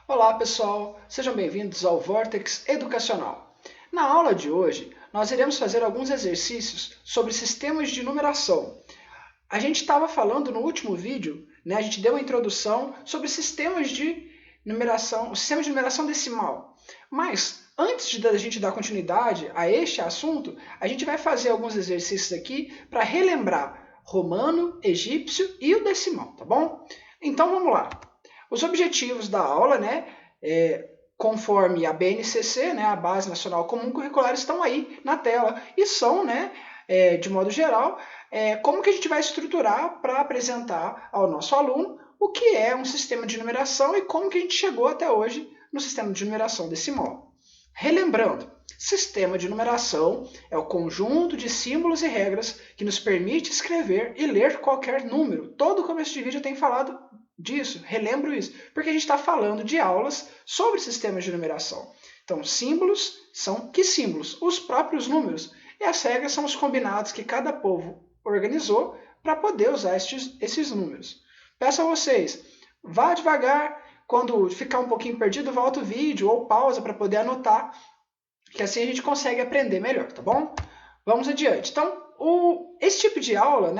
Olá pessoal, sejam bem-vindos ao Vortex Educacional. Na aula de hoje, nós iremos fazer alguns exercícios sobre sistemas de numeração. A gente estava falando no último vídeo, a gente deu uma introdução sobre sistemas de numeração, o sistema de numeração decimal. Mas antes da gente dar continuidade a este assunto, a gente vai fazer alguns exercícios aqui para relembrar romano, egípcio e o decimal, tá bom? Então vamos lá. Os objetivos da aula, conforme a BNCC, a Base Nacional Comum Curricular, estão aí na tela e são, de modo geral, como que a gente vai estruturar para apresentar ao nosso aluno o que é um sistema de numeração e como que a gente chegou até hoje no sistema de numeração decimal. Relembrando, sistema de numeração é o conjunto de símbolos e regras que nos permite escrever e ler qualquer número. Todo começo de vídeo eu tenho falado disso, relembro isso, porque a gente está falando de aulas sobre sistemas de numeração. Então, símbolos são que símbolos? Os próprios números. E as regras são os combinados que cada povo organizou para poder usar esses números. Peço a vocês, vá devagar, quando ficar um pouquinho perdido, volta o vídeo ou pausa para poder anotar, que assim a gente consegue aprender melhor, tá bom? Vamos adiante. Então, esse tipo de aula,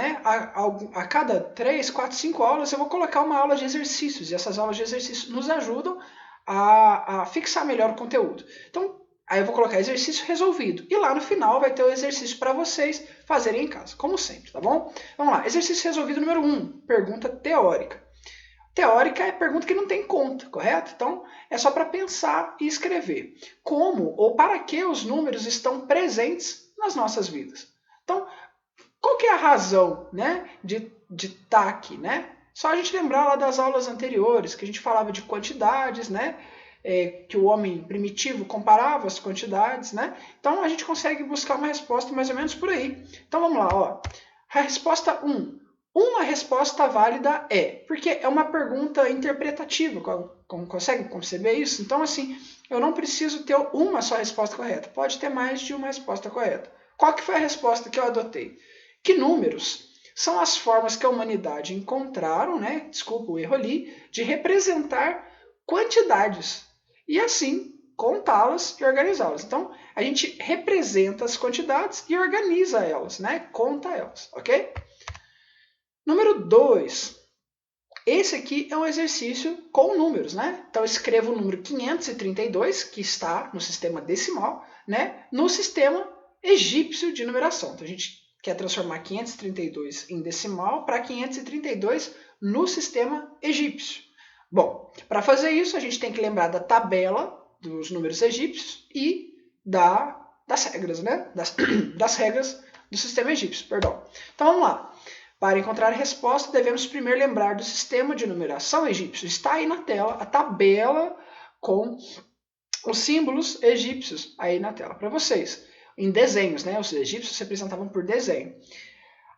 a cada 3, 4, 5 aulas, eu vou colocar uma aula de exercícios, e essas aulas de exercícios nos ajudam a fixar melhor o conteúdo. Então, aí eu vou colocar exercício resolvido, e lá no final vai ter o exercício para vocês fazerem em casa, como sempre, tá bom? Vamos lá, exercício resolvido número 1, pergunta teórica. Teórica é pergunta que não tem conta, correto? Então, é só para pensar e escrever. Como ou para que os números estão presentes nas nossas vidas? Então, qual que é a razão de estar aqui? Só a gente lembrar lá das aulas anteriores, que a gente falava de quantidades, que o homem primitivo comparava as quantidades. Então, a gente consegue buscar uma resposta mais ou menos por aí. Então, vamos lá. Ó. A resposta 1. Uma resposta válida é, porque é uma pergunta interpretativa, consegue conceber isso? Então, assim, eu não preciso ter uma só resposta correta, pode ter mais de uma resposta correta. Qual que foi a resposta que eu adotei? Que números são as formas que a humanidade encontraram, desculpa o erro ali, de representar quantidades e assim contá-las e organizá-las. Então, a gente representa as quantidades e organiza elas, conta elas, ok? Número 2. Esse aqui é um exercício com números, Então, eu escrevo o número 532, que está no sistema decimal, no sistema egípcio de numeração. Então, a gente quer transformar 532 em decimal para 532 no sistema egípcio. Bom, para fazer isso, a gente tem que lembrar da tabela dos números egípcios e das regras, das regras do sistema egípcio, perdão. Então, vamos lá. Para encontrar a resposta, devemos primeiro lembrar do sistema de numeração egípcio. Está aí na tela a tabela com os símbolos egípcios aí na tela para vocês. Em desenhos, Os egípcios se representavam por desenho.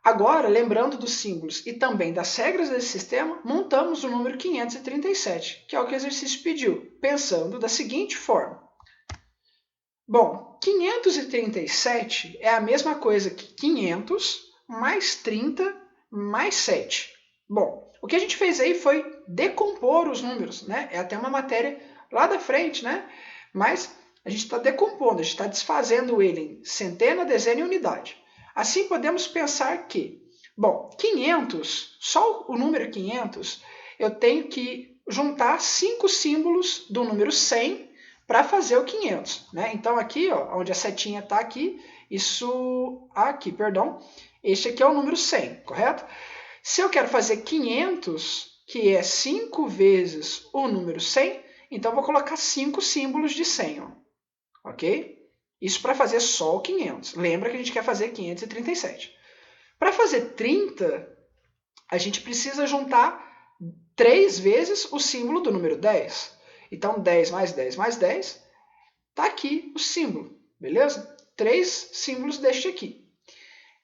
Agora, lembrando dos símbolos e também das regras desse sistema, montamos o número 537, que é o que o exercício pediu, pensando da seguinte forma. Bom, 537 é a mesma coisa que 500 mais 30 mais 7. Bom, o que a gente fez aí foi decompor os números, É até uma matéria lá da frente, Mas a gente está decompondo, a gente está desfazendo ele em centena, dezena e unidade. Assim podemos pensar que, bom, 500, só o número 500, eu tenho que juntar 5 símbolos do número 100 para fazer o 500, Então aqui, ó, onde a setinha está aqui, este aqui é o número 100, correto? Se eu quero fazer 500, que é 5 vezes o número 100, então eu vou colocar 5 símbolos de 100, ok? Isso para fazer só o 500. Lembra que a gente quer fazer 537. Para fazer 30, a gente precisa juntar 3 vezes o símbolo do número 10. Então, 10 mais 10 mais 10, está aqui o símbolo, beleza? 3 símbolos deste aqui.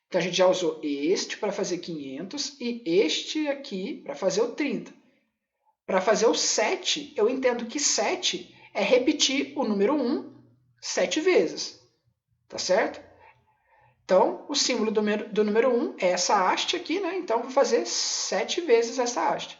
Então, a gente já usou este para fazer 500 e este aqui para fazer o 30. Para fazer o 7, eu entendo que 7 é repetir o número 1 7 vezes. Tá certo? Então, o símbolo do número 1 é essa haste aqui, Então, eu vou fazer 7 vezes essa haste.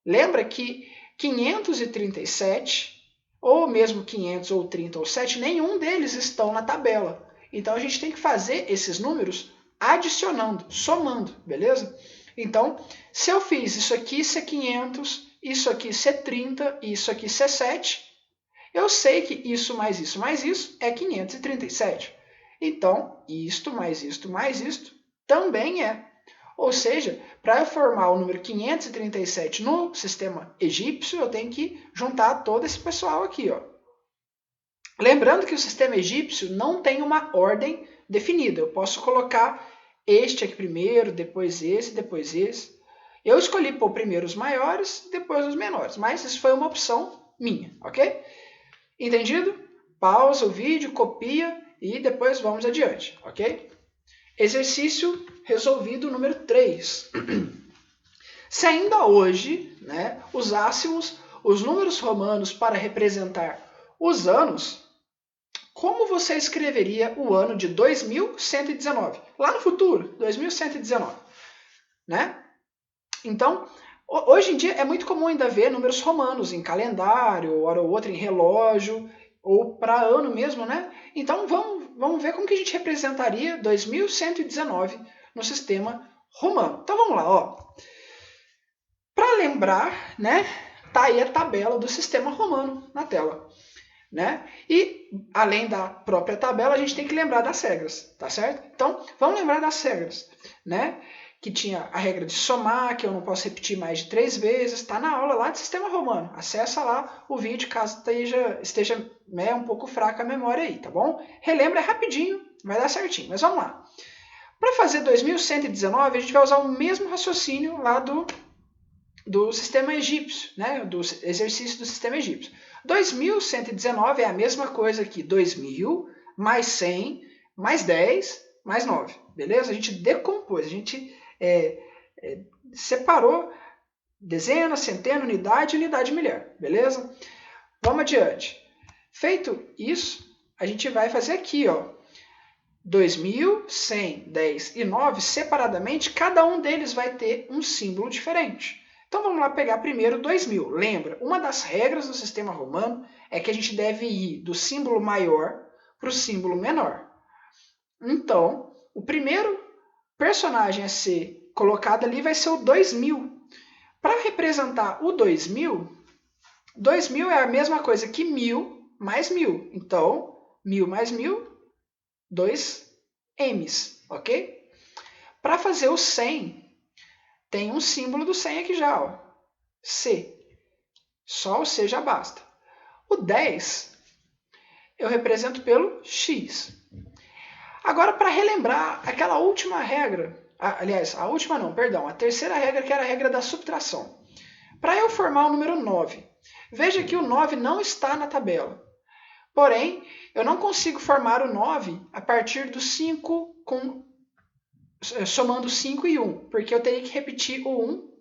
Lembra que 537, ou mesmo 500 ou 30 ou 7, nenhum deles estão na tabela. Então a gente tem que fazer esses números adicionando, somando, beleza? Então, se eu fiz isso aqui ser 500, isso aqui ser 30 e isso aqui ser 7, eu sei que isso mais isso é 537. Então, isto mais isto mais isto também é. Ou seja, para eu formar o número 537 no sistema egípcio, eu tenho que juntar todo esse pessoal aqui, ó. Lembrando que o sistema egípcio não tem uma ordem definida. Eu posso colocar este aqui primeiro, depois esse, depois esse. Eu escolhi pôr primeiro os maiores, depois os menores, mas isso foi uma opção minha, ok? Entendido? Pausa o vídeo, copia e depois vamos adiante, ok? Exercício resolvido número 3. Se ainda hoje, né, usássemos os números romanos para representar os anos, como você escreveria o ano de 2119? Lá no futuro, 2119, né? Então, hoje em dia é muito comum ainda ver números romanos em calendário, hora ou outra em relógio, ou para ano mesmo, né? Então vamos ver como que a gente representaria 2119 no sistema romano. Então vamos lá, ó. Para lembrar, né? Tá aí a tabela do sistema romano na tela, né? E além da própria tabela, a gente tem que lembrar das regras, tá certo? Então vamos lembrar das regras, né? Que tinha a regra de somar, que eu não posso repetir mais de 3 vezes, está na aula lá de sistema romano. Acessa lá o vídeo caso esteja né, um pouco fraca a memória aí, tá bom? Relembra rapidinho, vai dar certinho, mas vamos lá. Para fazer 2119, a gente vai usar o mesmo raciocínio lá do sistema egípcio, né? Do exercício do sistema egípcio. 2119 é a mesma coisa que 2000 mais 100 mais 10 mais 9, beleza? A gente decompôs, a gente separou dezena, centena, unidade e unidade milhar, beleza? Vamos adiante. Feito isso, a gente vai fazer aqui, ó, 2000, 100, 10 e 9 separadamente, cada um deles vai ter um símbolo diferente. Então vamos lá pegar primeiro 2000. Lembra, uma das regras do sistema romano é que a gente deve ir do símbolo maior para o símbolo menor. Então, o primeiro personagem a ser colocado ali vai ser o 2000. Para representar o 2000, 2000 é a mesma coisa que 1000 mais 1000. Então, 1000 mais 1000, 2 M's, ok? Para fazer o 100, tem um símbolo do 100 aqui já, ó, C. Só o C já basta. O 10 eu represento pelo X. Agora, para relembrar aquela última regra, aliás, a última não, perdão, a terceira regra que era a regra da subtração. Para eu formar o número 9, veja que o 9 não está na tabela. Porém, eu não consigo formar o 9 a partir do 5 somando 5 e 1, porque eu teria que repetir o 1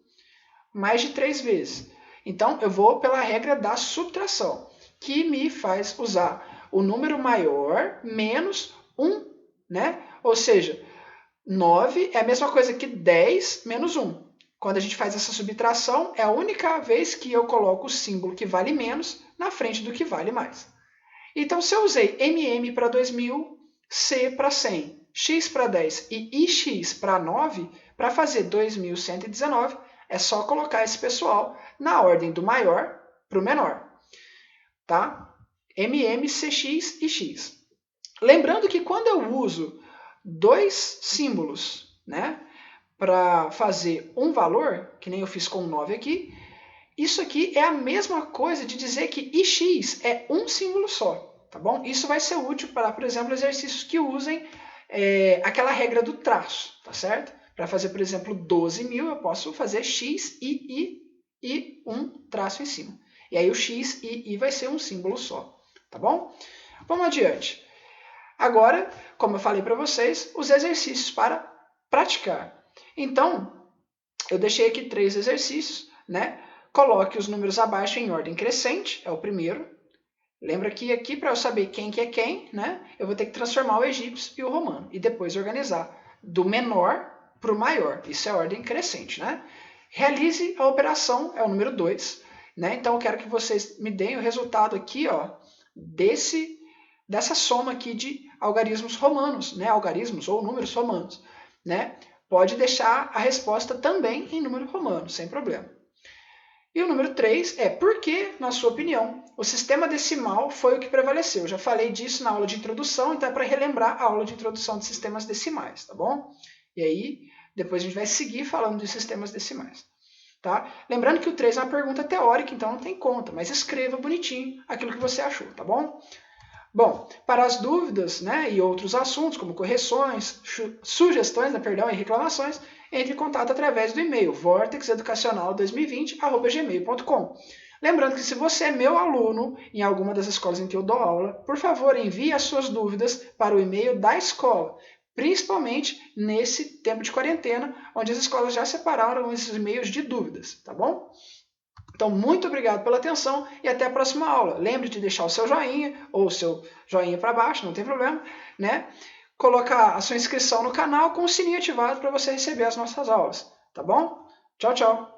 mais de 3 vezes. Então, eu vou pela regra da subtração, que me faz usar o número maior menos 1, né? Ou seja, 9 é a mesma coisa que 10 menos 1. Quando a gente faz essa subtração, é a única vez que eu coloco o símbolo que vale menos na frente do que vale mais. Então, se eu usei MM para 2000, C para 100, X para 10 e IX para 9, para fazer 2119, é só colocar esse pessoal na ordem do maior para o menor. Tá? MM, CX e X. Lembrando que quando eu uso dois símbolos, né, para fazer um valor, que nem eu fiz com o 9 aqui, isso aqui é a mesma coisa de dizer que IX é um símbolo só, tá bom? Isso vai ser útil para, por exemplo, exercícios que usem aquela regra do traço, tá certo? Para fazer, por exemplo, 12.000, eu posso fazer X, I e um traço em cima. E aí o X e I vai ser um símbolo só, tá bom? Vamos adiante. Agora, como eu falei para vocês, os exercícios para praticar. Então, eu deixei aqui 3 exercícios, né? Coloque os números abaixo em ordem crescente, é o primeiro. Lembra que aqui, para eu saber quem que é quem, né? Eu vou ter que transformar o egípcio e o romano. E depois organizar do menor para o maior. Isso é ordem crescente, né? Realize a operação, é o número 2. né? Então eu quero que vocês me deem o resultado aqui, ó, dessa soma aqui de algarismos romanos, né? Algarismos ou números romanos, né? Pode deixar a resposta também em número romano, sem problema. E o número 3 é por que, na sua opinião, o sistema decimal foi o que prevaleceu. Eu já falei disso na aula de introdução, então é para relembrar a aula de introdução de sistemas decimais, tá bom? E aí, depois a gente vai seguir falando de sistemas decimais. Tá? Lembrando que o 3 é uma pergunta teórica, então não tem conta, mas escreva bonitinho aquilo que você achou, tá bom? Bom, para as dúvidas, né, e outros assuntos, como correções, sugestões, né, perdão, e reclamações, entre em contato através do e-mail vortexeducacional2020@gmail.com. Lembrando que se você é meu aluno em alguma das escolas em que eu dou aula, por favor, envie as suas dúvidas para o e-mail da escola, principalmente nesse tempo de quarentena, onde as escolas já separaram esses e-mails de dúvidas, tá bom? Então, muito obrigado pela atenção e até a próxima aula. Lembre de deixar o seu joinha ou o seu joinha para baixo, não tem problema, né? Colocar a sua inscrição no canal com o sininho ativado para você receber as nossas aulas, tá bom? Tchau, tchau!